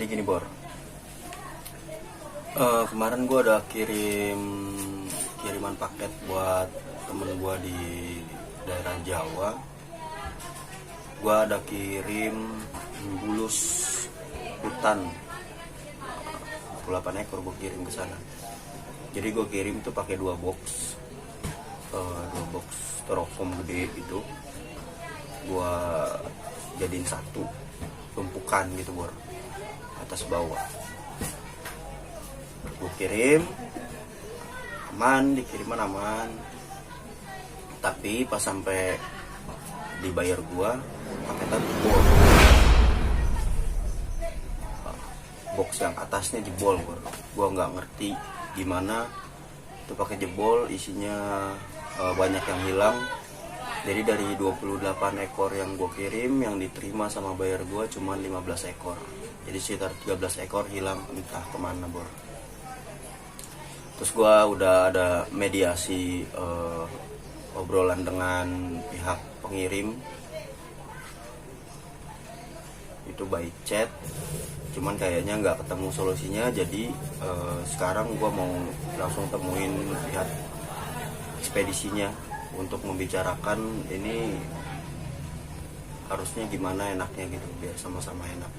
Jadi gini Bor, kemarin gue udah kiriman paket buat temen gue di daerah Jawa. Gue ada kirim bulus hutan 28 ekor gue kirim ke sana. Jadi gue kirim tuh pakai dua box styrofoam gede itu. Gue jadiin satu tumpukan gitu Bor, atas bawah. Gue kirim aman, dikiriman aman. Tapi pas sampai dibayar gua, paketan jebol. Box yang atasnya jebol gua nggak ngerti gimana itu pakai jebol, isinya banyak yang hilang. Jadi dari 28 ekor yang gue kirim, yang diterima sama bayar gue cuma 15 ekor. Jadi sekitar 13 ekor hilang entah kemana Bor. Terus gue udah ada mediasi obrolan dengan pihak pengirim. Itu by chat, cuman kayaknya nggak ketemu solusinya. Jadi sekarang gue mau langsung temuin pihak ekspedisinya untuk membicarakan ini harusnya gimana enaknya gitu, biar sama-sama enak.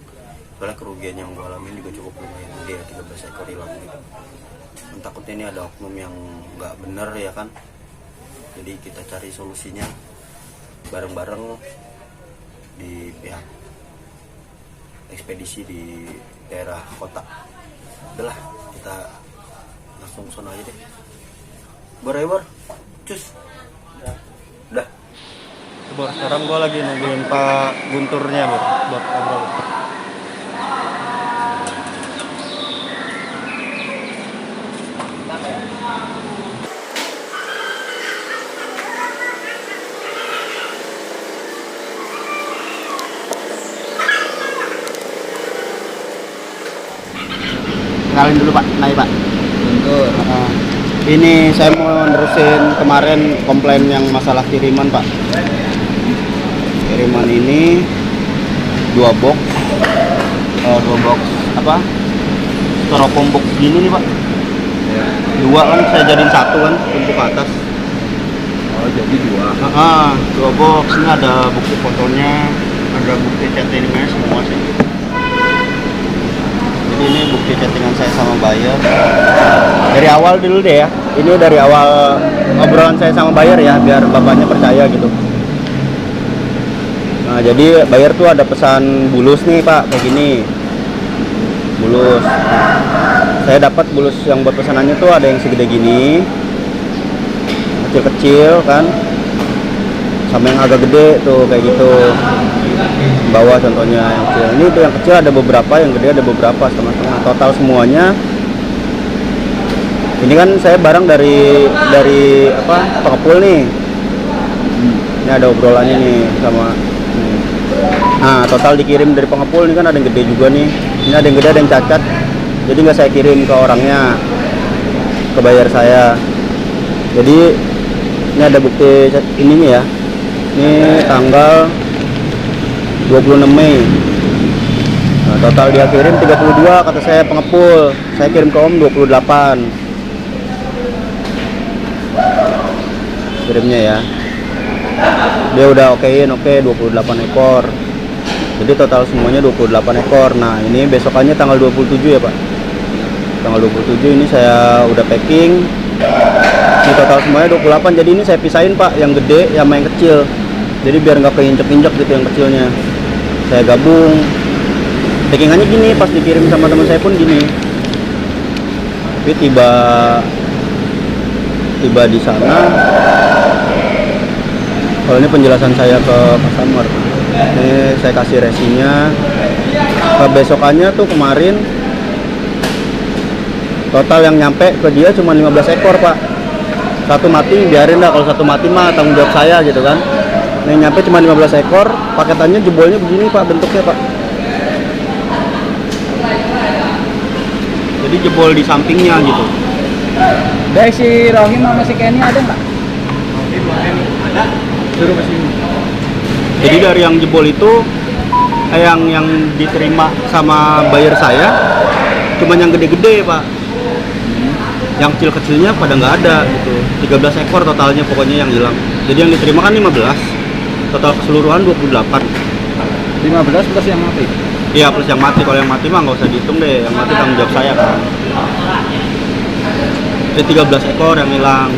Soalnya kerugian yang gue alamin juga cukup lumayan gede ya, 13 ekor hilang gitu. Takut ini ada oknum yang nggak bener ya kan. Jadi kita cari solusinya bareng-bareng di pihak ekspedisi di daerah kota. Udah lah, kita langsung sono aja deh. Bor, cus. Udah. Bor, sekarang gue lagi nungguin Pak Gunturnya Bor, buat ngobrol. Kenalin dulu Pak, naik Pak. Guntur. Ini saya mau nerusin kemarin komplain yang masalah kiriman Pak. Kiriman ini dua box apa? Styrofoam box gini nih Pak. Dua kan saya jadiin satu kan untuk ke atas. Oh, jadi dua. Dua box. Ini ada bukti fotonya, ada bukti chattingnya semua sih. Jadi ini bukti chattingan saya sama buyer. Dari awal dulu deh ya. Ini dari awal obrolan saya sama buyer ya, biar bapaknya percaya gitu. Nah, jadi buyer tuh ada pesan bulus nih Pak, kayak gini. Bulus. Saya dapat bulus yang buat pesanannya tuh ada yang segede gini, kecil-kecil kan, sama yang agak gede tuh kayak gitu. Bawah contohnya yang kecil. Ini tuh yang kecil ada beberapa, yang gede ada beberapa, sama-sama. Total semuanya. Ini kan saya barang dari apa? Pengepul nih. Ini ada obrolannya nih sama. Nah, total dikirim dari pengepul ini kan ada yang gede juga nih. Ini ada yang gede, ada yang cacat. Jadi nggak saya kirim ke orangnya, ke buyer saya. Jadi ini ada bukti ini nih ya. Ini tanggal 26 Mei. Nah, total dia kirim 32 kata saya pengepul. Saya kirim ke Om 28. Kirimnya ya. Dia udah okein, oke 28 ekor. Jadi total semuanya 28 ekor. Nah, ini besokannya tanggal 27 ya, Pak. Tanggal 27 ini saya udah packing. Ini total semuanya 28. Jadi ini saya pisahin, Pak, yang gede sama yang kecil. Jadi biar nggak keinjek-injek gitu yang kecilnya. Saya gabung. Packingannya gini, pas dikirim sama teman saya pun gini. Tapi tiba di sana. Kalau ini penjelasan saya ke customer. Ini saya kasih resinya. Besokannya tuh kemarin total yang nyampe ke dia cuma 15 ekor Pak. Satu mati biarin dah, kalau satu mati mah tanggung jawab saya gitu kan. Yang nyampe cuma 15 ekor, paketannya jebolnya begini Pak bentuknya Pak. Jadi jebol di sampingnya gitu. Dari si Rohim sama si Kenny ada nggak? Ada. Suruh ke sini. Jadi dari yang jebol itu yang diterima sama buyer saya cuman yang gede-gede Pak. Yang kecil-kecilnya pada nggak ada gitu. 13 ekor totalnya pokoknya yang hilang. Jadi yang diterima kan 15. Total keseluruhan 28. 15 plus yang mati. Iya plus yang mati. Kalau yang mati mah nggak usah dihitung deh. Yang mati tanggung jawab saya kan. Jadi 13 ekor yang hilang.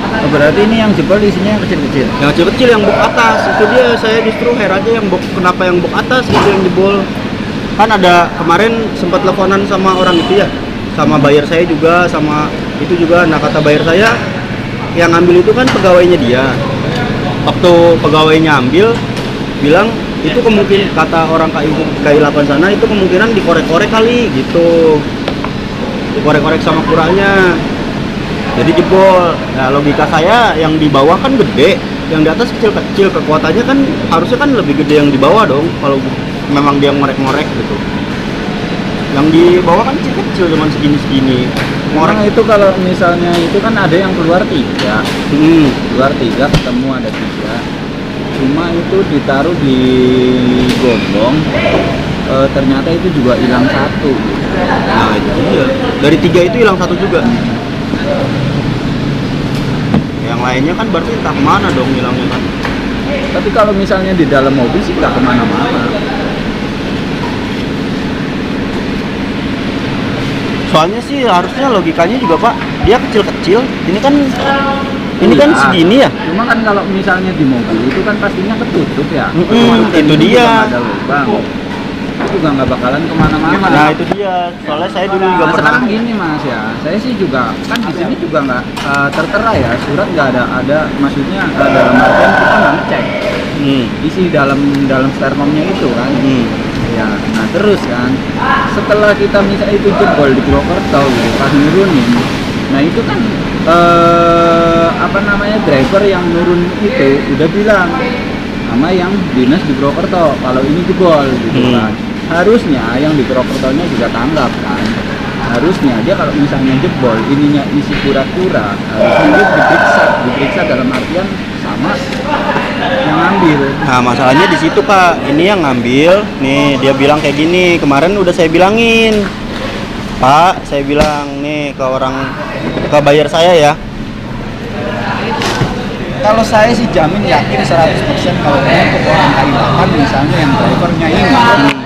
Oh, berarti ini yang jebol isinya yang kecil-kecil. Yang kecil-kecil yang box atas itu dia, saya justru herannya yang box, kenapa yang box atas gitu yang jebol. Kan ada kemarin sempat teleponan sama orang itu ya, sama buyer saya juga, sama itu juga. Nah kata buyer saya yang ngambil itu kan pegawainya dia. Waktu pegawainya ambil bilang itu kemungkinan, kata orang KI8 sana itu kemungkinan dikorek-korek kali gitu, dikorek-korek sama kurangnya jadi jebol. Nah logika saya yang di bawah kan gede, yang di atas kecil-kecil, kekuatannya kan harusnya kan lebih gede yang di bawah dong kalau memang dia ngorek-ngorek gitu. Yang di bawah kan kecil-kecil cuman segini-segini. Orang itu kalau misalnya itu kan ada yang keluar 3, keluar 3 ketemu ada 3. Cuma itu ditaruh di gondong, ternyata itu juga hilang 1 gitu. Nah itu dia, dari 3 itu hilang 1 juga. Yang lainnya kan berarti entah kemana dong hilangnya kan. Tapi kalau misalnya di dalam mobil sih nggak kemana-mana. Soalnya sih harusnya logikanya juga Pak, dia kecil-kecil. Ini kan kan segini ya. Cuma kan kalau misalnya di mobil itu kan pastinya ketutup ya. Itu dia. Ada lubang. Itu juga nggak bakalan kemana-mana. Nah itu dia. Soalnya saya dulu juga Nah, pernah. sekarang gini Mas ya, saya sih juga kan di sini juga nggak tertera ya, surat nggak ada, maksudnya dalam artian kita nggak ngecek isi dalam sternomnya itu kan. Ya, nah terus kan setelah kita misalnya itu jebol di Purwokerto gitu, pas nurunin, nah itu kan driver yang nurun itu udah bilang sama yang dinas di Purwokerto kalau ini jebol gitu kan. Harusnya yang di Purwokertonya juga tanggap kan. Harusnya dia kalau misalnya jebol ininya isi kura-kura, harusnya dia diperiksa dalam artian sama yang ngambil. Nah masalahnya di situ Pak, ini yang ngambil, nih dia bilang kayak gini, kemarin udah saya bilangin, Pak, saya bilang nih ke buyer saya ya. Kalau saya sih jamin yakin 100% kalau untuk orang KI8 misalnya yang drivernya ini,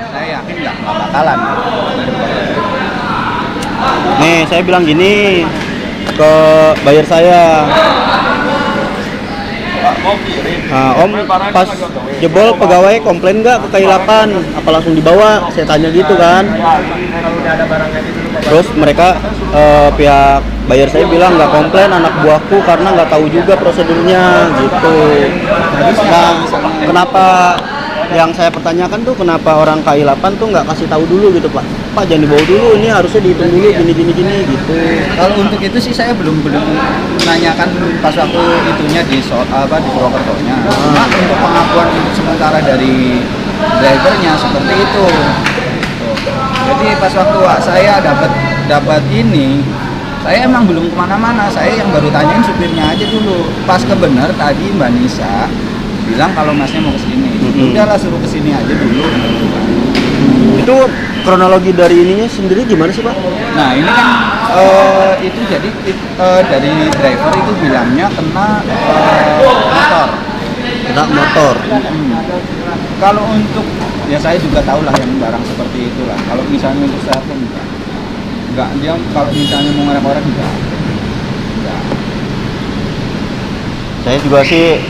saya yakin nggak bakalan. Nih saya bilang gini ke buyer saya. Om pas jebol pegawai komplain nggak ke KI8? Apa langsung dibawa? Saya tanya gitu kan. Terus mereka pihak buyer saya bilang nggak komplain anak buahku karena nggak tahu juga prosedurnya gitu. Nah kenapa yang saya pertanyakan tuh kenapa orang KI8 tuh nggak kasih tahu dulu gitu Pak? Pak jangan dibawa dulu, ini harusnya dihitung dulu gini gitu. Kalau untuk itu sih saya belum menanyakan pas waktu itunya di Purwokertonya. Cuma untuk pengakuan untuk sementara dari drivernya seperti itu. Tuh. Jadi pas waktu saya dapat ini, saya emang belum kemana-mana. Saya yang baru tanyain supirnya aja dulu. Pas kebenar tadi Mbak Nisa bilang kalau masnya mau kesini, udahlah suruh kesini aja dulu. Itu kronologi dari ininya sendiri gimana sih Pak? Nah ini kan itu jadi dari driver itu bilangnya kena motor. Kena motor. Kalau untuk ya saya juga tahu lah yang barang seperti itulah. Kalau misalnya untuk saya pun enggak dia kalau misalnya mau ngorek-ngorek enggak. Saya juga sih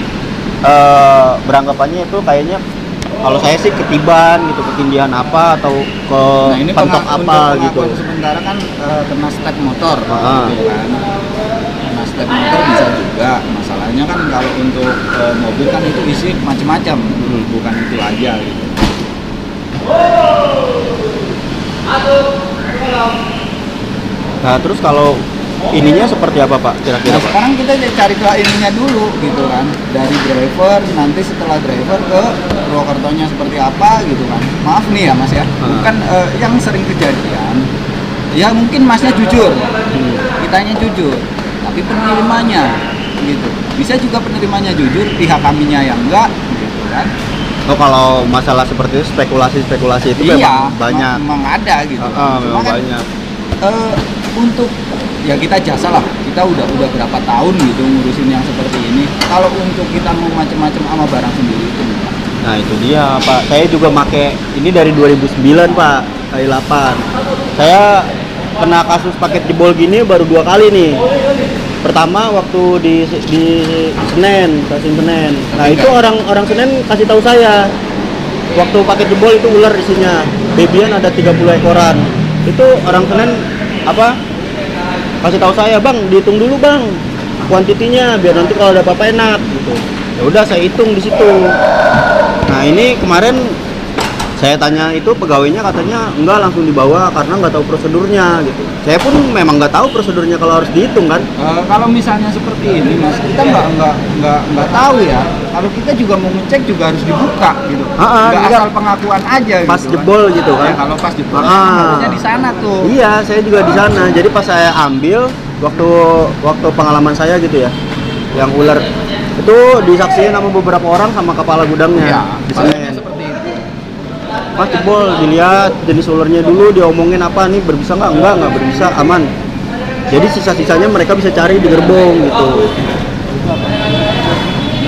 beranggapannya itu kayaknya kalau saya sih ketiban gitu, ketindihan apa atau ke pentok apa gitu. Sementara kan kena step motor gitu kan. Kena step motor bisa juga. Masalahnya kan kalau untuk mobil kan itu isi macam-macam, bukan itu aja gitu. Nah terus kalau ininya seperti apa Pak kira-kira Nah, Pak? sekarang kita cari ke ininya dulu gitu kan, dari driver, nanti setelah driver ke Purwokertonya seperti apa gitu kan. Maaf nih ya Mas ya, bukan yang sering kejadian ya mungkin Masnya jujur, kitanya jujur, tapi penerimanya gitu bisa juga penerimanya jujur, pihak kaminya yang enggak gitu kan. Oh, kalau masalah seperti itu spekulasi itu iya, memang banyak. memang ada gitu. Cuma Memang kan, banyak. untuk ya kita jasa lah, kita udah berapa tahun gitu ngurusin yang seperti ini. Kalau untuk kita mau macam-macam sama barang sendiri itu enggak. Nah itu dia Pak, saya juga make ini dari 2009 Pak, kali 8. Saya kena kasus paket jebol gini baru 2 kali nih. Pertama waktu di Senen, stasiun Senen. Nah itu orang Senen kasih tahu saya, waktu paket jebol itu ular isinya, babyan ada 30 ekoran. Itu orang Senen apa? Kasih tahu saya, bang, dihitung dulu bang, kuantitinya biar nanti kalau ada apa-apa enak gitu. Ya udah saya hitung di situ. Nah ini kemarin saya tanya itu pegawainya, katanya enggak, langsung dibawa karena nggak tahu prosedurnya gitu. Saya pun memang nggak tahu prosedurnya kalau harus dihitung kan. Kalau misalnya seperti ini mas, kita nggak tahu ya. Kalau kita juga mau ngecek juga harus dibuka gitu. Nggak asal pengakuan aja. Pas gitu, jebol kan. gitu kan. Ya, kalau pas jebol kan harusnya di sana tuh. Iya, saya juga di sana. Jadi pas saya ambil waktu pengalaman saya gitu ya, yang ular itu disaksiin sama beberapa orang sama kepala gudangnya. Iya, Di pastinya Senen. seperti itu. Pas jebol dilihat jenis ularnya dulu, diomongin apa nih, berbisa nggak berbisa, aman. Jadi sisa-sisanya mereka bisa cari di gerbong gitu.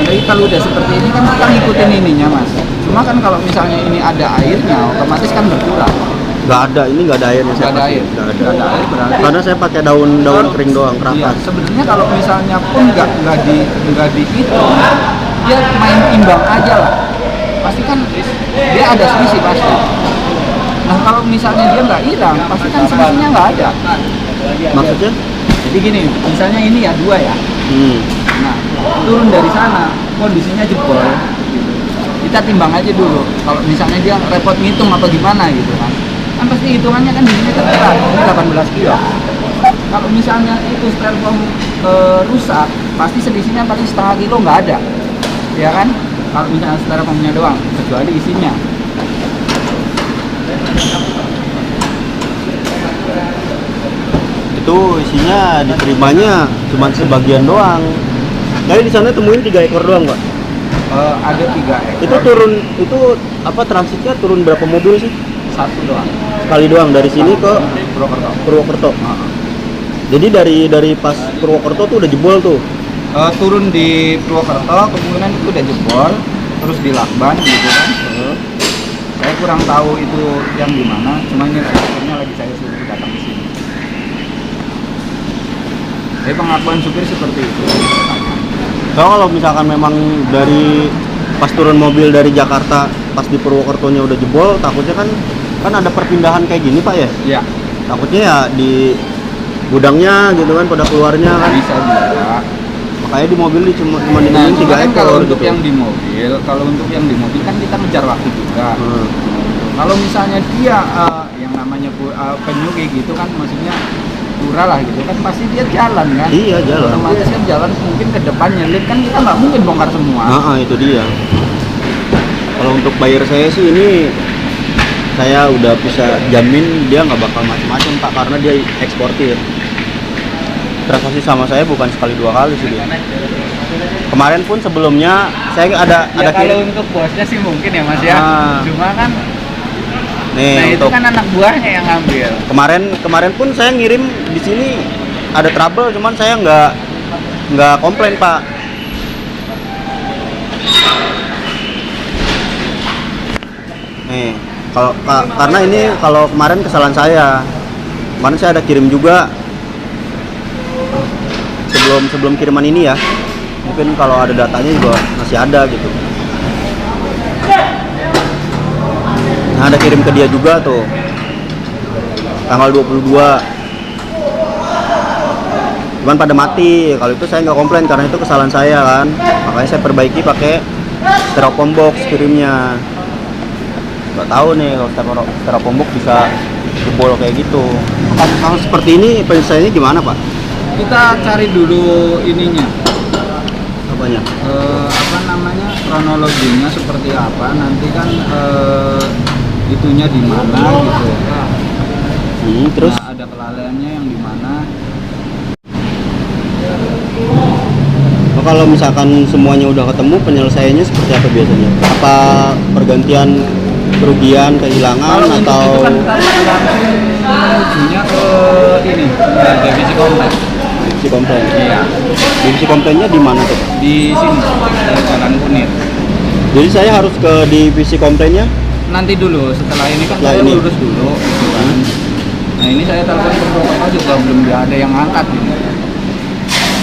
Jadi kalau udah seperti ini kan kita ngikutin ininya mas. Cuma kan kalau misalnya ini ada airnya, otomatis kan berkurang. Nggak ada, ini nggak ada airnya. Nggak ada air. Nggak Nggak ada air berarti. Karena saya pakai daun kering doang, Iya, kerapas. sebenarnya kalau misalnya pun nggak dihitung, dia main imbang aja lah. Pasti kan dia ada selisih pasti. Nah kalau misalnya dia nggak hilang, pasti kan selisihnya nggak ada. Maksudnya? Jadi gini, misalnya ini ya 2 ya. Nah turun dari sana, kondisinya jebol. Gitu. Kita timbang aja dulu. Kalau misalnya dia repot ngitung apa gimana gitu kan. Kan pasti hitungannya kan di sini tertera, ini 18 kilo. Kalau misalnya itu styrofoam rusak, pasti selisihnya paling setengah kilo nggak ada, ya kan? Kalau misalnya styrofoamnya doang, kecuali isinya. Itu isinya diterimanya cuma sebagian doang. Jadi di sana temuin 3 ekor doang Pak. Ada 3 ekor. Itu turun, itu apa, transitnya turun berapa mobil sih? 1 doang. Sekali doang dari sini ke Purwokerto. Jadi dari pas Purwokerto tuh udah jebol tuh. Turun di Purwokerto, kemudian itu udah jebol, terus di Lakban gitu kan. Saya kurang tahu itu yang di mana, cuma ini rekornya lagi saya suruh datang ke sini. Jadi pengakuan supir seperti itu. So, kalau misalkan memang dari pas turun mobil dari Jakarta pas di Purwokertonya udah jebol, takutnya kan ada perpindahan kayak gini Pak ya? Iya. Takutnya ya di gudangnya gitu kan pada keluarnya kan. Bisa juga. Makanya di mobil cuma Nah, ditemuin 3 cuma kan kalau ekor untuk gitu. yang di mobil, kan kita ngejar waktu juga. Kalau misalnya dia yang namanya penyu kayak gitu kan, maksudnya pura lah gitu kan, pasti dia jalan kan. Iya, jalan. Otomatis kan jalan mungkin ke depannya, lihat kan kita nggak mungkin bongkar semua. Itu dia. Kalau untuk bayar saya sih ini, saya udah bisa jamin dia nggak bakal macam-macam Pak, karena dia eksportir. Transaksi sama saya bukan sekali 2 kali sih dia. Kemarin pun sebelumnya saya ada kalau untuk bosnya sih mungkin ya mas ya. Cuma kan nih nah untuk itu kan anak buahnya yang ngambil. kemarin pun saya ngirim di sini ada trouble, cuman saya nggak komplain Pak. Nih karena ini kalau kemarin kesalahan saya. Kemarin saya ada kirim juga sebelum kiriman ini ya. Mungkin kalau ada datanya juga masih ada gitu. Nah, ada kirim ke dia juga tuh tanggal 22. Cuman pada mati. Kalau itu saya nggak komplain karena itu kesalahan saya kan. Makanya saya perbaiki pakai styrofoam box kirimnya. Nggak tahu nih kalau styrofoam box bisa jebol kayak gitu. Kalau seperti ini penyelesaiannya gimana Pak? Kita cari dulu ininya. Apanya? Apa namanya, kronologinya seperti apa, nanti kan itunya di mana gitu. Terus nah, ada kelalaiannya yang di mana. kalau misalkan semuanya udah ketemu, penyelesaiannya seperti apa biasanya? Apa pergantian kerugian, kehilangan, Kalau untuk atau itu kan kita menujunya ke ini, ke divisi komplek. divisi komplain? Iya, Divisi komplainnya di mana tuh, Pak? di sini di Jalan Kunir. Jadi saya harus ke divisi komplainnya? Nanti dulu, setelah ini kan Setelah saya ini. lurus dulu, gitu kan. Nah ini saya telepon ke Purwokerto juga belum ada yang angkat ini.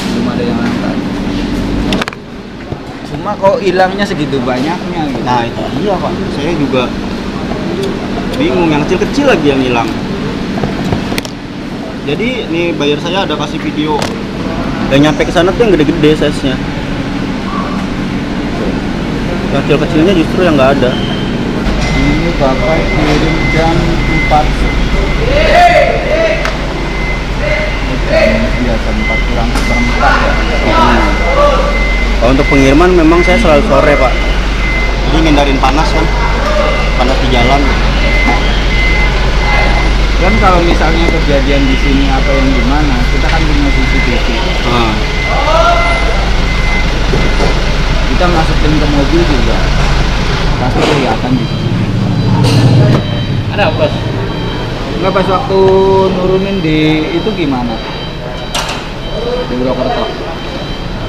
Belum ada yang angkat. Cuma kok hilangnya segitu banyaknya gitu. Nah itu iya Pak, saya juga bingung, yang kecil-kecil lagi yang hilang. Jadi nih bayar saya ada kasih video yang nyampe ke sana tuh yang gede-gede size-nya. Yang kecil-kecilnya justru yang nggak ada. Ini Bapak kirim jam 4. Iya, jam 4 kurang seperempat ya. Kalau untuk pengiriman memang saya selalu sore Pak. Jadi ngindarin panas kan, panas di jalan. Kan kalau misalnya kejadian di sini apa yang gimana, kita kan punya CCTV. Nah, Kita masukin ke mobil juga, pasti kelihatan di sini. Ada bos. Nggak pas waktu nurunin di itu gimana? Di Purwokerto.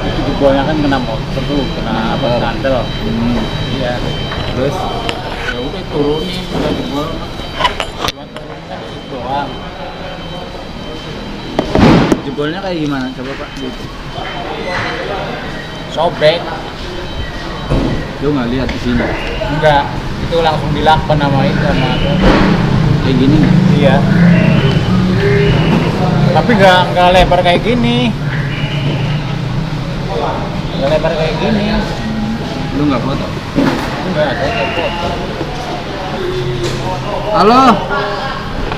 Itu jebolnya kan kena motor tuh, kena apa sandal. Iya. Terus Ya udah turunin, udah jebol. Cuma turunin kan itu doang. jebolnya kayak gimana? Coba Pak. Gitu. Sobek. Lu nggak lihat di sini? Enggak. Itu langsung dilakban sama itu sama aku. Kayak gini nggak? Iya. Tapi nggak lebar kayak gini. Nggak lebar kayak gini. Lu nggak foto? Enggak, saya nggak foto. Halo,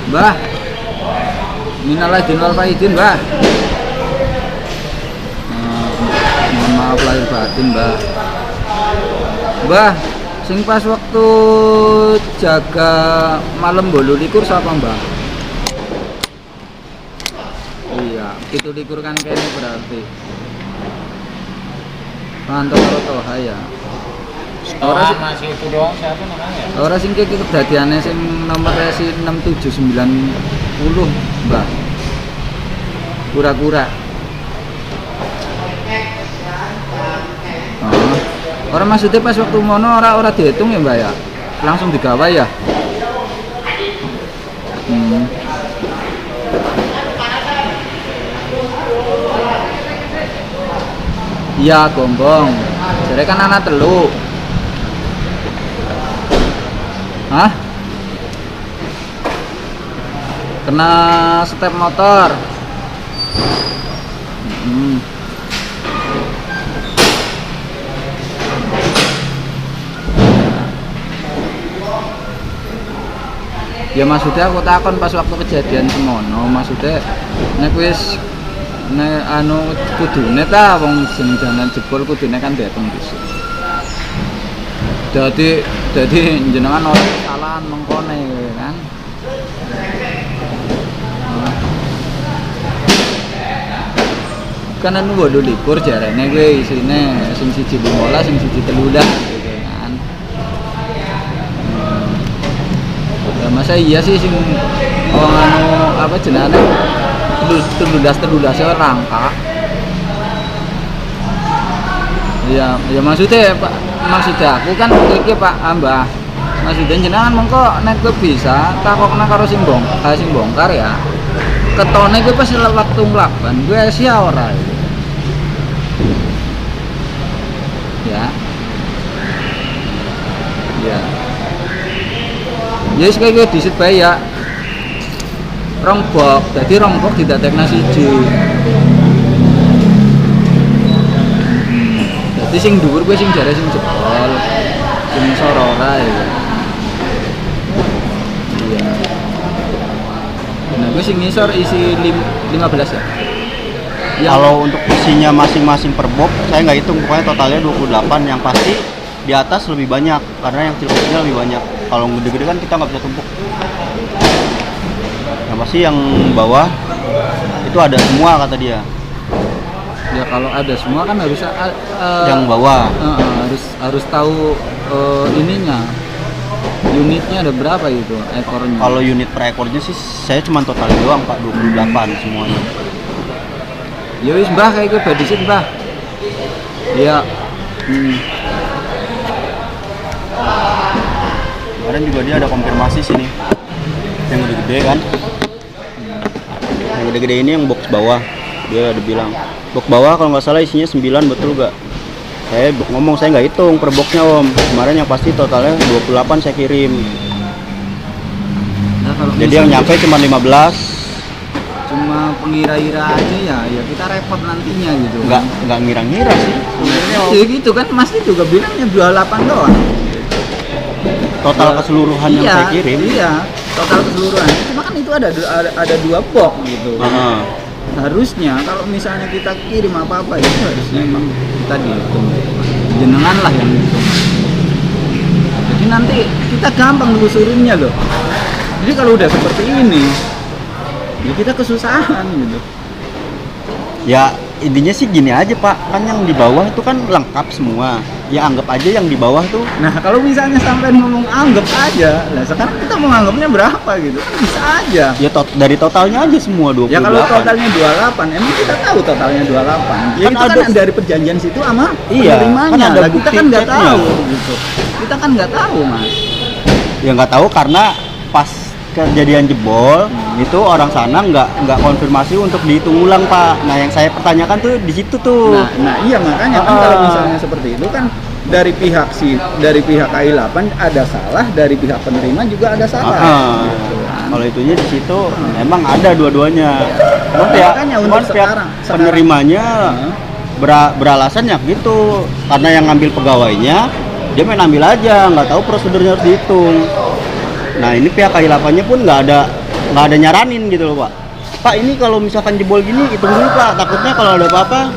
Mbah. Minal aidin wal faizin, Mbah. Mohon maaf lahir batin, Mbah. Mbah, sing pas waktu jaga malam bolu likur siapa, Mbah? Iya, itu likur kan kayaknya berarti. Mantap Toha ya. Orang masih itu doang, siapa namanya? Ora sing iki kedadiane sing nomornya si 6790, Mbak. Kura-kura. Oh. Ora maksudnya pas waktu mono ora dihitung ya, Mbak ya. Langsung digawe ya. Iya, gombong. Jadi kan anak telu. Hah? Kena step motor. Ya maksudnya aku takon pas waktu kejadian semono, maksudnya nek wis nek anu kudune ta wong sing jalan jebol kudune kan dateng dhisik. Jadi jenengan orang kesalahan mengkone kan. Kan anu 28 jarene kowe isine sing siji 15 sing siji 13 gitu kan. Ya masa iya sih sing wong anu apa jenenge 13 rangka. Iya, ya maksudnya Pak, maksudnya aku kan iki Pak Mbah. Maksudnya jenengan mengko nek kowe bisa takokna karo sing bongkar ya. Ketone kowe pas waktu nglakban kowe sia ora. Ya. Ya. Ya wis kowe disit bae ya. Rombok, dadi rombok didadekna siji. Dadi sing dhuwur kuwi sing jare sing jebol. Sing sorora ya. Iya. Nah, gue sing ngisor isi 15 ya. Ya. Kalau untuk isinya masing-masing per box, saya nggak hitung, pokoknya totalnya 28. Yang pasti di atas lebih banyak, karena yang kecil-kecilnya lebih banyak. Kalau gede-gede kan kita nggak bisa tumpuk. Yang pasti yang bawah itu ada semua kata dia. Ya kalau ada semua kan harus Yang bawah. harus tahu ininya, unitnya ada berapa itu ekornya. Kalau unit per ekornya sih saya cuma total doang Pak, 28 semuanya. Ya wis Mbah kayak gue badisin Mbah. Iya. Kemarin juga dia ada konfirmasi sini. Yang gede-gede kan. Yang gede-gede ini yang box bawah. Dia ada bilang, box bawah kalau nggak salah isinya 9, betul gak? Saya ngomong saya nggak hitung per boxnya Om. Kemarin yang pasti totalnya 28 saya kirim. Nah, kalau Jadi yang nyampe cuma 15. cuma pengira-ira aja ya kita repot nantinya gitu. Nggak ngira-ngira sih. Sebenarnya Om. Ya gitu kan, Mas juga bilangnya 28 doang. Total keseluruhan yang saya kirim. Iya, total keseluruhan. Cuma kan itu ada 2 box gitu. Harusnya kalau misalnya kita kirim apa-apa itu harusnya emang kita dihitung. Jenengan lah yang hitung. Jadi nanti kita gampang nelusurinnya loh. Jadi kalau udah seperti ini, ya kita kesusahan gitu. Ya intinya sih gini aja Pak, kan yang di bawah itu kan lengkap semua. Ya anggap aja yang di bawah tuh. Nah kalau misalnya sampai ngomong anggap aja, lah sekarang kita mau anggapnya berapa gitu? Kan bisa aja. Ya dari totalnya aja semua 28. Ya kalau totalnya 28, emang kita tahu totalnya 28. Ya Kan itu kan dari perjanjian situ sama Iya, penerimanya. kan ada Lah, kita kan nggak bukti tahu gitu. Kita kan nggak tahu Mas. Ya nggak tahu karena pas kejadian jebol itu orang sana nggak konfirmasi untuk dihitung ulang Pak. Nah yang saya pertanyakan tuh di situ tuh. Nah iya makanya kan kalau misalnya seperti itu kan dari pihak KI8 ada salah, dari pihak penerima juga ada salah. Gitu kan. Kalau itunya di situ emang ada dua-duanya. Makanya untuk Pihak sekarang penerimanya beralasan ya gitu karena yang ngambil pegawainya dia main ambil aja, nggak tahu prosedurnya harus dihitung. Nah ini pihak KI8-nya pun nggak ada nyaranin gitu loh Pak. Pak ini kalau misalkan jebol gini hitung dulu Pak, takutnya kalau ada apa-apa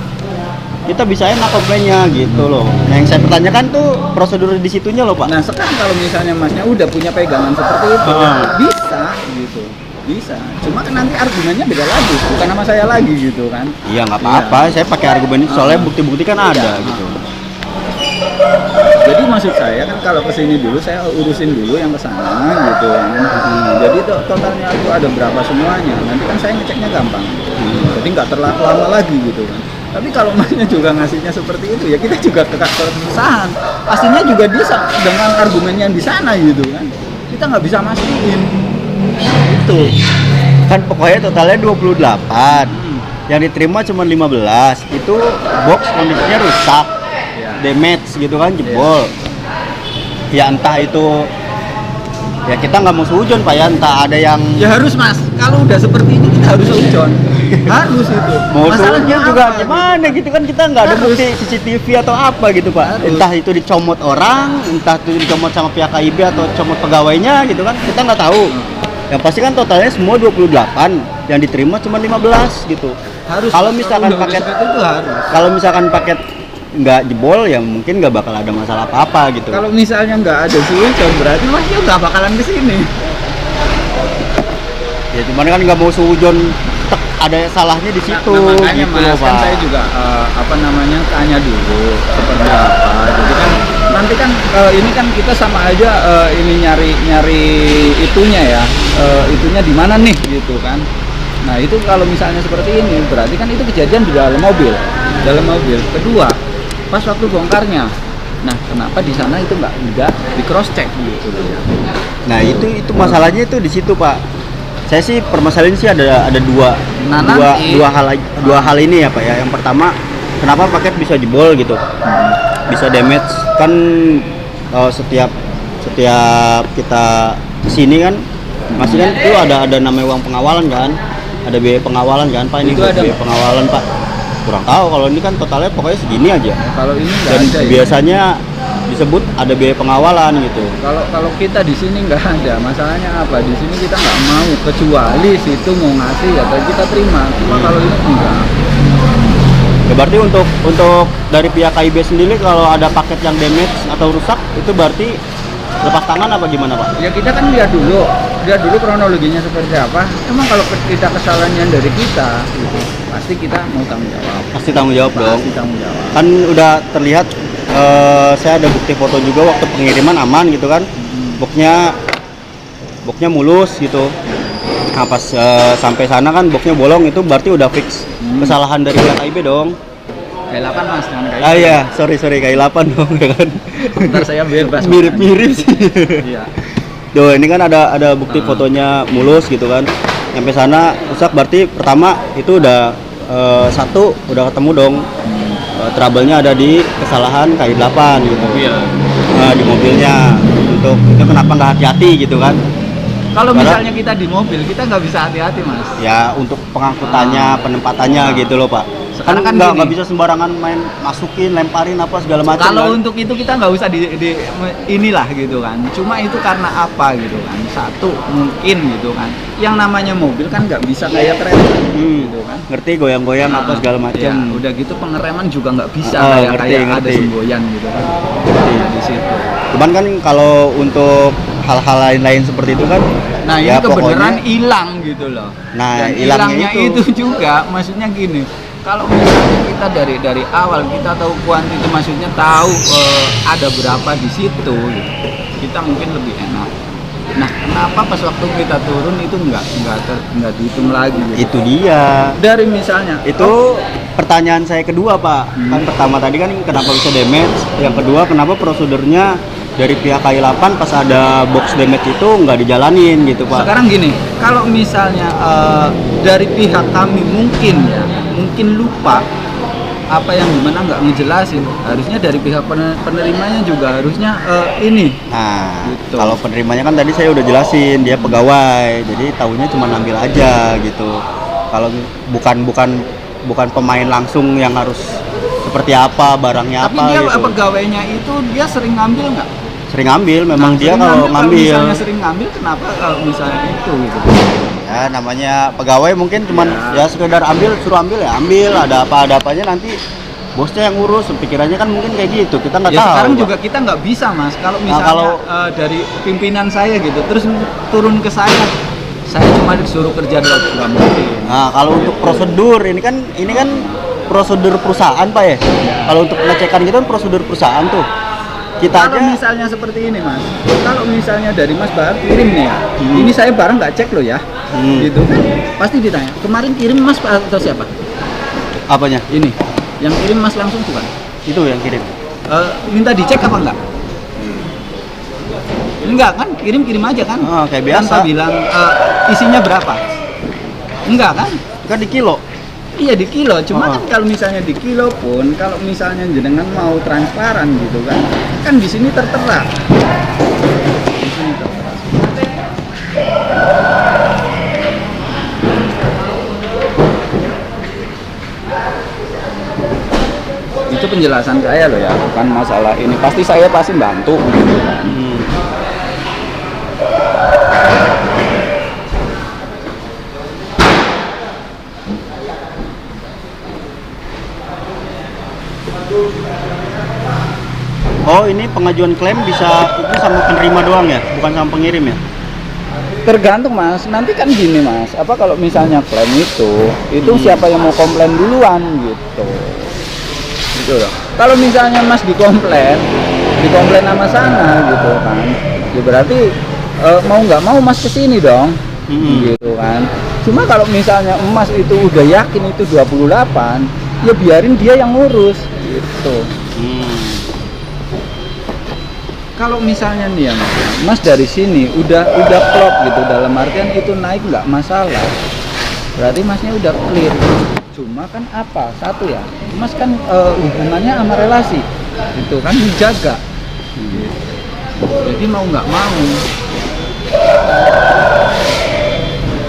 kita bisa enak komplainnya gitu loh. Nah yang saya pertanyakan tuh prosedur di situnya loh Pak. Nah sekarang kalau misalnya Masnya udah punya pegangan seperti itu, bisa gitu, bisa. Cuma kan nanti argumennya beda lagi, bukan sama saya lagi gitu kan. Iya nggak apa-apa, saya pakai argumen itu soalnya bukti-bukti kan ada gitu. Jadi maksud saya kan kalau kesini dulu saya urusin dulu yang kesana gitu kan. Jadi totalnya itu ada berapa semuanya. Nanti kan saya ngeceknya gampang. Jadi nggak terlalu lama lagi gitu kan. Tapi kalau Masnya juga ngasihnya seperti itu ya kita juga kesusahan. Pastinya juga dia dengan argumen yang di sana gitu kan. Kita nggak bisa mastiin. Itu. Kan pokoknya totalnya 28. Yang diterima cuma 15. Itu box kondisinya rusak. Damage gitu kan, jebol. Ya entah itu ya kita nggak mau seujon Pak ya, entah ada yang ya harus Mas, kalau udah seperti ini kita harus seujon. Harus itu. mau Masalahnya seujon juga apa? gimana gitu kan, kita nggak ada Harus. bukti CCTV atau apa gitu Pak. Harus. Entah itu dicomot orang, entah itu dicomot sama pihak KIB atau comot pegawainya gitu kan, kita nggak tahu. Yang pasti kan totalnya semua 28, yang diterima cuma 15 gitu. Harus. Kalau misalkan udah paket seperti itu harus. Kalau misalkan paket nggak jebol ya mungkin nggak bakal ada masalah apa-apa gitu. Kalau misalnya nggak ada sujon berarti Mas dia nggak bakalan kesini. Ya cuman kan nggak mau sujon ada salahnya di situ. Nah, makanya gitu Mas loh, kan Pak. saya juga tanya dulu seperti apa. Jadi kan nanti kan ini kan kita sama aja ini nyari itunya ya, itunya di mana nih gitu kan. Nah itu kalau misalnya seperti ini berarti kan itu kejadian di dalam mobil. Kedua, pas waktu bongkarnya. Nah, kenapa di sana itu nggak di cross check gitu? Nah itu masalahnya itu di situ Pak. Saya sih permasalahan sih ada dua hal ini ya Pak ya. Yang pertama, kenapa paket bisa jebol gitu, bisa damage kan setiap kita kesini kan masih kan itu ada namanya uang pengawalan kan, ada biaya pengawalan kan Pak, ini Itu ada biaya nggak? pengawalan Pak. Kurang tahu kalau ini kan totalnya pokoknya segini aja. Kalau ini nggak Dan ada. Ya? biasanya disebut ada biaya pengawalan gitu. Kalau kita di sini nggak ada, masalahnya apa? Di sini kita nggak mau kecuali situ mau ngasih atau kita terima. Cuma kalau ini enggak. Ya berarti untuk dari pihak KIB sendiri kalau ada paket yang damage atau rusak itu berarti lepas tangan apa gimana Pak? Ya kita kan lihat dulu kronologinya seperti apa. Emang kalau kita kesalahannya dari kita, gitu. pasti kita mau tanggung jawab. Pasti tanggung jawab dong. Pasti tanggung jawab. Kan udah terlihat, saya ada bukti foto juga waktu pengiriman aman gitu kan. Boxnya mulus gitu. Nah pas sampai sana kan boxnya bolong, itu berarti udah fix kesalahan dari pihak KIB dong. K8 mas, jangan K8. Ah iya, sorry K8 dong ya kan. Ntar saya bebas. Mirip-mirip sih. Iya. Tuh ini kan ada bukti fotonya mulus gitu kan. Sampai sana rusak berarti pertama itu udah satu udah ketemu dong. Trouble-nya ada di kesalahan K8 gitu. Iya. Di mobilnya. Untuk itu kenapa nggak hati-hati gitu kan? Kalau Karena- misalnya kita di mobil, kita nggak bisa hati-hati mas. Ya untuk pengangkutannya, penempatannya gitu loh Pak. Sekarang kan nggak gini. bisa sembarangan main masukin, lemparin apa segala macam. Kalau kan? untuk itu kita nggak usah inilah gitu kan. Cuma itu karena apa gitu kan? Satu mungkin gitu kan. Yang namanya mobil kan nggak bisa kayak kereta gitu kan. Ngerti goyang-goyang apa segala macam. Ya, udah gitu pengereman juga nggak bisa Oh, kayak ngerti. ada semboyan gitu kan. Di situ. Cuman kan kalau untuk hal-hal lain-lain seperti itu kan, Nah ya ini kebenaran pokoknya- hilang gitu loh. Nah, Dan hilangnya hilangnya itu. itu juga, maksudnya gini. Kalau misalnya kita dari awal kita tahu kuantitas, maksudnya tahu ada berapa di situ, gitu, kita mungkin lebih enak. Nah kenapa pas waktu kita turun itu nggak dihitung lagi? Gitu. itu dia. Dari misalnya Itu pertanyaan saya kedua Pak. Kan pertama tadi kan kenapa bisa damage, yang kedua kenapa prosedurnya dari pihak K8 pas ada box damage itu nggak dijalanin gitu Pak. sekarang gini, kalau misalnya dari pihak kami mungkin lupa apa yang dimana nggak ngejelasin, harusnya dari pihak penerimanya juga harusnya ini. Nah, Gitu. kalau penerimanya kan tadi saya udah jelasin dia pegawai, jadi tahunya cuma ngambil aja gitu. Kalau bukan pemain langsung yang harus seperti apa barangnya Tapi apa dia gitu. pegawainya itu dia sering ngambil nggak? Sering ngambil, memang Nah, dia sering kalau kalau ngambil. misalnya sering ngambil, kenapa kalau misalnya itu gitu? Ya namanya pegawai mungkin cuman ya sekedar suruh ambil ya ambil, ada apanya nanti bosnya yang ngurus, pikirannya kan mungkin kayak gitu, kita nggak Ya tahu. sekarang Pak. juga kita nggak bisa mas, kalau misalnya kalau- dari pimpinan saya gitu, terus turun ke saya cuma disuruh kerja doang, nggak mungkin. Nah, kalau untuk prosedur ini kan prosedur perusahaan Pak ya. Kalau untuk pengecekan gitu kan prosedur perusahaan tuh. Kita Kalau aja misalnya seperti ini mas, kalau misalnya dari Mas Bahar kirim nih ya, ini saya barang nggak cek loh ya, gitu kan, pasti ditanya, kemarin kirim Mas atau siapa? apanya? Ini, yang kirim Mas langsung bukan? Itu yang kirim. Minta dicek apa enggak? Enggak kan, kirim aja kan? Kayak biasa. Tanpa bilang isinya berapa? Enggak kan? Kan di kilo. Iya di kilo, cuma Oh. kan kalau misalnya di kilo pun, kalau misalnya jenengan mau transparan gitu kan di sini tertera. Di sini tertera. Itu penjelasan saya loh ya, bukan masalah ini. Pasti saya bantu gitu kan. Oh, ini pengajuan klaim bisa itu sama penerima doang ya, bukan sama pengirim ya? Tergantung mas, nanti kan gini mas, apa kalau misalnya klaim itu siapa yang mau komplain duluan gitu. Gitu loh. Kalau misalnya mas dikomplain sama sana gitu kan, ya berarti mau nggak mau mas kesini dong, gitu kan. Cuma kalau misalnya emas itu udah yakin itu 28, ya biarin dia yang ngurus gitu. Kalau misalnya nih ya mas dari sini udah klop gitu, dalam artian itu naik nggak masalah, berarti masnya udah clear. Cuma kan apa, satu ya, mas kan hubungannya sama relasi itu kan dijaga gitu. Jadi mau nggak mau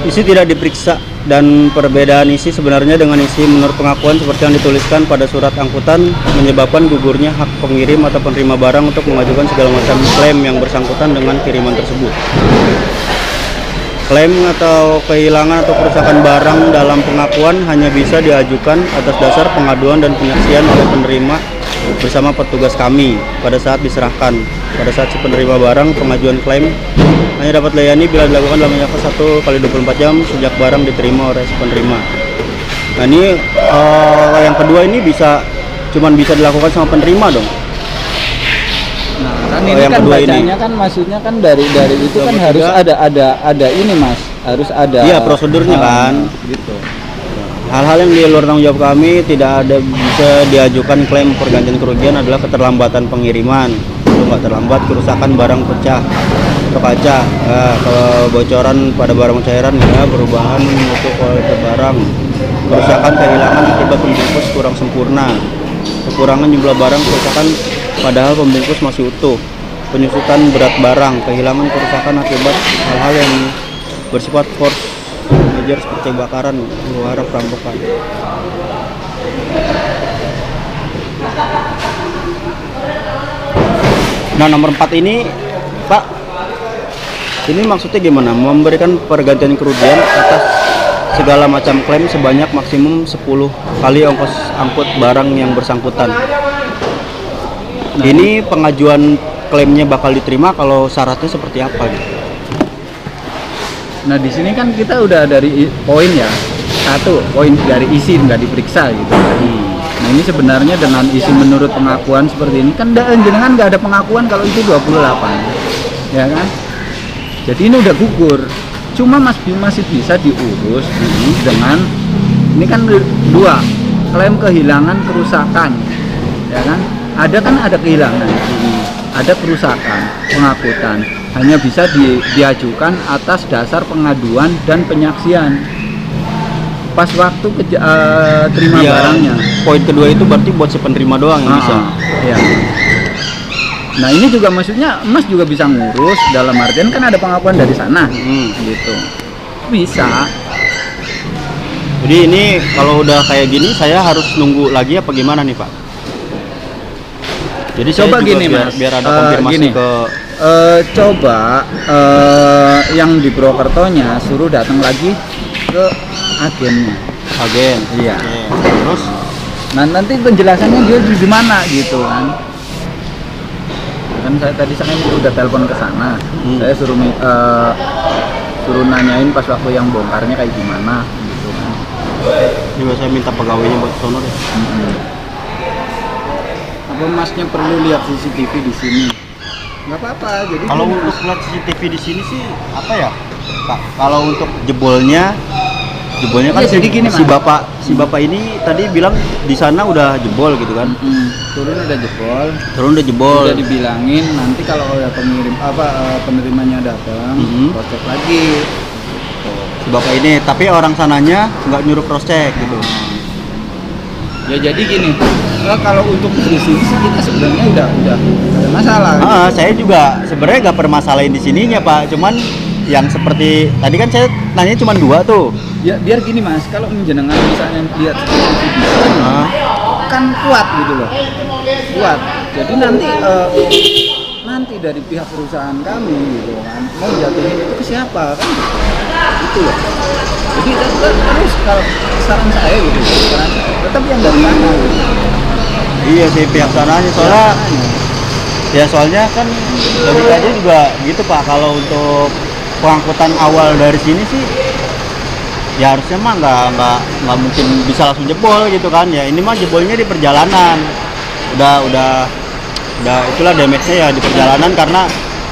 Isi tidak diperiksa dan perbedaan isi sebenarnya dengan isi menurut pengakuan seperti yang dituliskan pada surat angkutan menyebabkan gugurnya hak pengirim atau penerima barang untuk mengajukan segala macam klaim yang bersangkutan dengan kiriman tersebut. Klaim atau kehilangan atau kerusakan barang dalam pengakuan hanya bisa diajukan atas dasar pengaduan dan penyaksian oleh penerima bersama petugas kami pada saat diserahkan. Pada saat si penerima barang, pengajuan klaim hanya dapat layani bila dilakukan dalam jangka 1 kali 24 jam sejak barang diterima oleh si penerima. Nah ini yang kedua ini cuman bisa dilakukan sama penerima dong. Nah, kan Oh, ini yang kan kedua ini. bacanya kan maksudnya kan dari itu kan Yang harus ketiga. ada ini Mas, harus ada Iya, prosedurnya kan. gitu. Hal-hal yang di luar tanggung jawab kami tidak ada bisa diajukan klaim pergantian kerugian adalah keterlambatan pengiriman, itu nggak terlambat, kerusakan barang pecah atau kaca, ya, kebocoran pada barang cairan, ya, perubahan untuk kualitas barang, kerusakan kehilangan akibat pembungkus kurang sempurna, kekurangan jumlah barang, kerusakan padahal pembungkus masih utuh, penyusutan berat barang, kehilangan kerusakan akibat hal-hal yang bersifat force major seperti kebakaran, huru hara, perampokan. Nah, nomor 4 ini, Pak, ini maksudnya gimana? Memberikan pergantian kerugian atas segala macam klaim sebanyak maksimum 10 kali ongkos angkut barang yang bersangkutan. Ini pengajuan klaimnya bakal diterima kalau syaratnya seperti apa gitu? Nah di sini kan kita udah dari poin ya, satu poin dari isi nggak diperiksa gitu. Nah ini sebenarnya dengan isi menurut pengakuan seperti ini kan jenengan nggak ada pengakuan kalau itu 28, ya kan? Jadi ini udah gugur. Cuma masih bisa diurus dengan ini kan dua klaim kehilangan kerusakan, ya kan? Ada kehilangan, ada kerusakan, pengangkutan. Hanya bisa diajukan atas dasar pengaduan dan penyaksian pas waktu terima Ya, barangnya. poin kedua itu berarti buat si penerima doang yang bisa. Ya. Nah ini juga maksudnya Mas juga bisa ngurus dalam artian kan ada pengakuan dari sana, gitu. Bisa. Jadi ini kalau udah kayak gini saya harus nunggu lagi apa gimana nih, Pak? Jadi Coba saya juga gini, biar, Mas. biar ada konfirmasi Gini. ke Coba yang di Purwokertonya suruh datang lagi ke agennya. agen. Iya. Oke. Terus Nah nanti penjelasannya dia di mana gitu kan? Kan saya udah telepon ke sana. Saya suruh nanyain pas waktu yang bongkarnya kayak gimana gitu kan. juga saya minta pegawainya buat sono deh. Apa Masnya perlu lihat CCTV di sini? Nggak apa-apa. Jadi Kalau gini, untuk lihat CCTV di sini sih apa ya, Pak? Kalau untuk jebolnya kan Ya, jadi gini, si Mas. bapak ini tadi bilang di sana udah jebol gitu kan? turun udah jebol. Turun udah jebol. Udah dibilangin nanti kalau ada penerimanya datang, cek lagi. Si bapak ini, tapi orang sananya nggak nyuruh cross check gitu. Ya jadi gini, kalau untuk di sini sih kita sebenarnya udah ada masalah. Saya juga sebenarnya nggak permasalahin di sininya, Pak. Cuman yang seperti tadi kan saya nanya cuma 2 tuh. Ya biar gini Mas, kalau menjenengan misalnya lihat CCTV di sini, kan kuat gitu loh, kuat. Jadi nanti dari pihak perusahaan kami gitu kan mau jatuhin itu ke siapa kan? Itu loh. Jadi terus kalau saran saya gitu, tetap yang dari sana. Gitu. Iya sih pihak sananya soalnya kan logikanya juga gitu, Pak. Kalau untuk pengangkutan awal dari sini sih ya harusnya mah nggak mungkin bisa langsung jebol gitu kan. Ya ini mah jebolnya di perjalanan, udah itulah damage-nya ya di perjalanan karena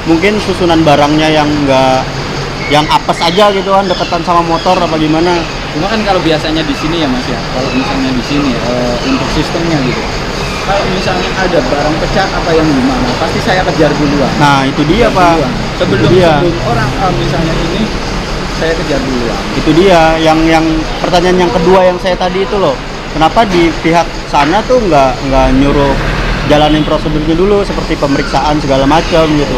mungkin susunan barangnya yang apes aja gitu kan, deketan sama motor apa gimana. Cuma kan kalau biasanya di sini ya Mas ya, kalau misalnya di sini untuk sistemnya gitu, kalau misalnya ada barang pecah apa yang gimana, pasti saya kejar duluan. Nah itu dia, Pak. Sebelum Itu dia. orang misalnya ini saya kejar duluan. Itu dia yang pertanyaan yang kedua yang saya tadi itu loh, kenapa di pihak sana tuh nggak nyuruh jalanin prosedurnya dulu seperti pemeriksaan segala macam gitu,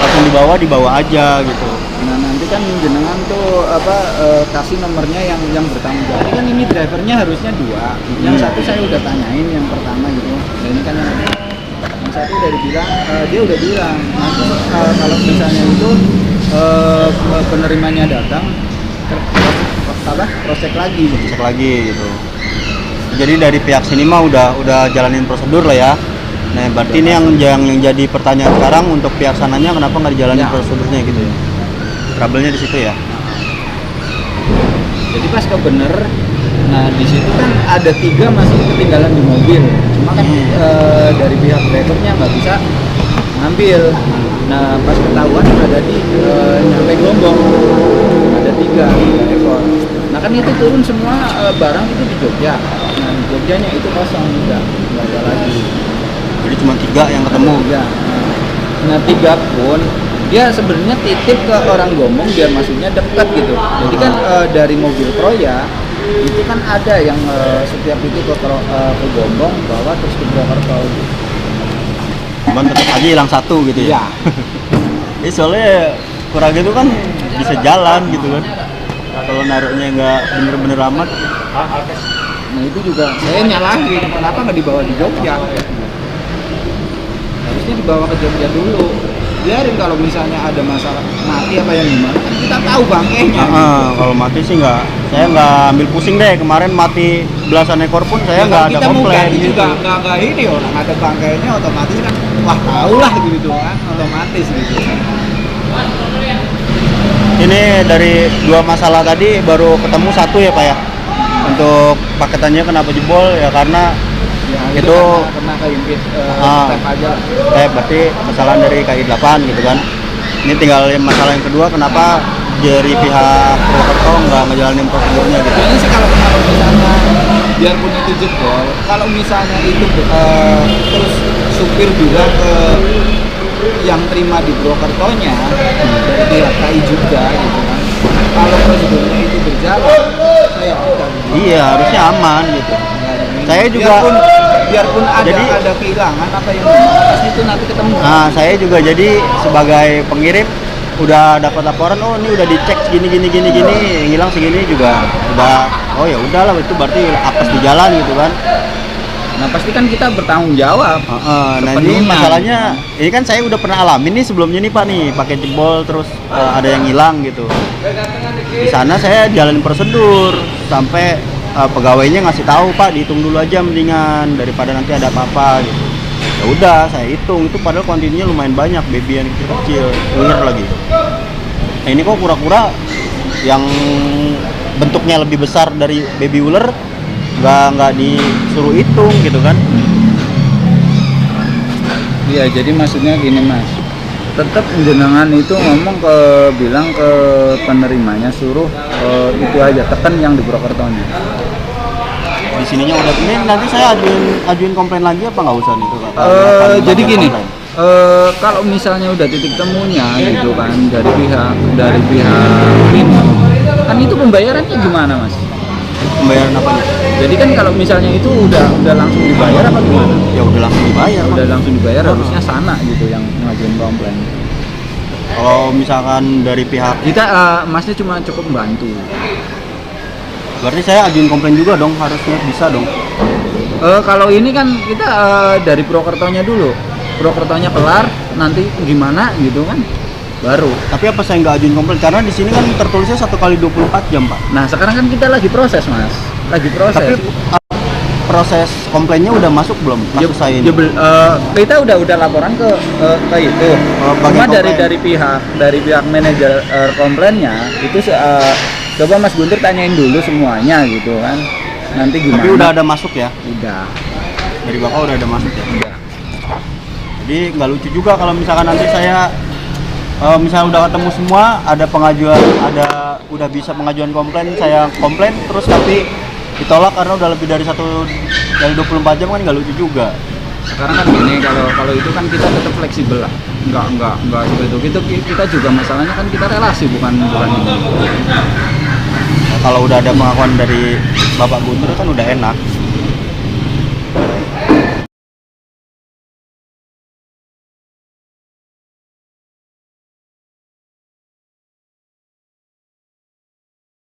langsung dibawa aja gitu. Nah nanti kan jenengan tuh kasih nomornya yang bertanggung jawab. Ini kan ini drivernya harusnya 2. Yang satu saya udah tanyain yang pertama gitu. Nah ini kan yang satu udah dibilang, dia udah bilang nanti kalau misalnya itu penerimanya datang cross check lagi. Cek lagi gitu. Jadi dari pihak sini mah udah jalanin prosedur lah ya. Nah berarti ini yang jadi pertanyaan sekarang untuk pihak sananya kenapa nggak dijalanin prosedurnya gitu ya? Trouble-nya di situ ya. Jadi pas ke bener Nah di situ kan ada 3 masih ketinggalan di mobil, cuma kan dari pihak drivernya nggak bisa ngambil. Nah pas ketahuan ada di nyampe Gombong ada 3 ekor. Nah kan itu turun semua barang itu di Jogja. Nah di Jogjanya itu kosong, nggak ada lagi. Jadi cuma 3 yang ketemu. Ya. Nah 3 pun dia sebenarnya titip ke orang Gombong biar masuknya dekat gitu. Jadi kan dari mobil Proya itu kan ada yang setiap itu ke Gombong bawa terus ke Purwokerto. Cuman tetap aja hilang 1 gitu ya. Iya. Soalnya kurang itu kan bisa jalan gitu kan. Kalau naruhnya nggak bener-bener amat. Nah itu juga saya nyalahin, kenapa nggak dibawa di Jogja? Harusnya dibawa ke Jogja dulu. Biarin kalau misalnya ada masalah mati apa yang gimana, kan kita tahu bangkainya. Kalau mati sih saya nggak ambil pusing deh. Kemarin mati belasan ekor pun saya nggak ada komplain gitu. Nggak ini orang ada bangkainya otomatis kan, wah tahu lah gitu kan, otomatis gitu. Ini dari 2 masalah tadi baru ketemu 1 ya Pak ya. Untuk paketannya kenapa jebol ya karena Ya, itu kena keimpit tap aja. Berarti kesalahan dari KI 8 gitu kan. Ini tinggal masalah yang kedua, kenapa dari pihak Purwokerto nggak ngejalanin prosedurnya gitu. Ini sih kalau misalnya biarpun itu jebol, kalau misalnya itu terus supir bilang ke yang terima di Purwokertonya dari pihak KI juga gitu kan. Kalau prosedurnya itu berjalan, saya Iya, harusnya aman gitu. Saya juga biarpun ada kehilangan apa yang pasti itu nanti ketemu. Nah, saya juga jadi sebagai pengirim udah dapat laporan, oh ini udah dicek gini hilang segini juga udah, oh ya udahlah itu berarti apes di jalan gitu kan. Nah pasti kan kita bertanggung jawab. Nah ini masalahnya, ini kan saya udah pernah alamin nih sebelumnya nih Pak nih, pakai jebol terus ada yang hilang gitu. Di sana saya jalanin prosedur sampai pegawainya ngasih tahu, Pak dihitung dulu aja mendingan daripada nanti ada apa-apa gitu. Ya udah saya hitung, itu padahal kuantitinya lumayan banyak, baby yang kecil-kecil, ular lagi. Nah ini kok kura-kura yang bentuknya lebih besar dari baby ular nggak disuruh hitung gitu kan. Iya, jadi maksudnya gini Mas, tetap jenengan itu ngomong bilang ke penerimanya suruh itu aja tekan yang di Purwokertonya. Di sininya udah ini, nanti saya ajuin komplain lagi apa nggak usah nih tuh? Jadi gini, kalau misalnya udah titik temunya gitu kan dari pihak ini, kan itu pembayarannya gimana Mas? Pembayaran apa nih? Jadi kan kalau misalnya itu udah langsung dibayar apa gimana? Ya udah langsung dibayar. Udah langsung dibayar, harusnya sana gitu yang ngajuin komplain. Kalau misalkan dari pihak Kita Masnya cuma cukup membantu. berarti saya ajuin komplain juga dong, harusnya bisa dong. Kalau ini kan kita dari Purwokertonya dulu. Purwokertonya kelar, nanti gimana gitu kan? Baru. Tapi apa saya nggak ajuin komplain? Karena di sini kan tertulisnya 1 kali 24 jam, Pak. Nah, sekarang kan kita lagi proses, Mas. Lagi proses. Tapi proses komplainnya udah masuk belum? Maksud saya ini. Kita udah laporan ke itu. Cuma dari pihak manajer komplainnya itu coba Mas Guntur tanyain dulu semuanya gitu kan. Nanti gimana? Tapi udah ada masuk ya? Udah. Dari Bapak udah ada masuk ya? Udah. Jadi nggak lucu juga kalau misalkan nanti saya misalnya udah ketemu semua, ada pengajuan, udah bisa pengajuan komplain, saya komplain terus tapi ditolak karena udah lebih dari 24 jam, kan nggak lucu juga. Sekarang kan gini, kalau itu kan kita tetap fleksibel lah, nggak seperti itu. Kita juga masalahnya kan kita relasi bukan ini. Nah, kalau udah ada pengakuan dari Bapak Guntur kan udah enak.